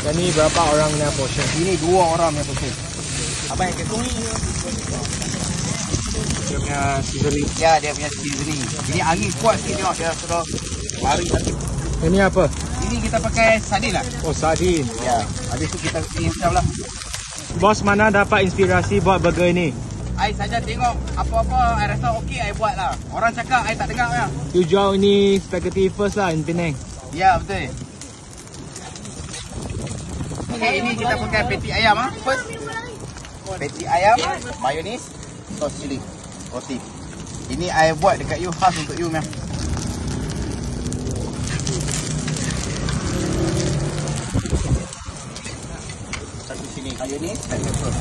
Dan ni berapa orang punya portion? Ini 2 orang punya portion. Abang yang ketung ni. Dia punya sizzling. Ya, dia punya seasoning. Ini angin kuat sikit tengok dia sudah lari tadi. Ini apa? Ini kita pakai sardin lah. Oh, sardin. Ya, habis tu kita install lah. Bos mana dapat inspirasi buat burger ini? I saja tengok apa-apa I rasa okey I buat lah. Orang cakap I tak dengar ya. You jual ini spaghetti first lah in Penang. Ya, betul. Okay, ini kita pakai patty ayam ah. First. Patty ayam, mayonis, sos cili, roti. Ini I buat dekat you, khas untuk you meh. Satu sini mayonis, satu sos.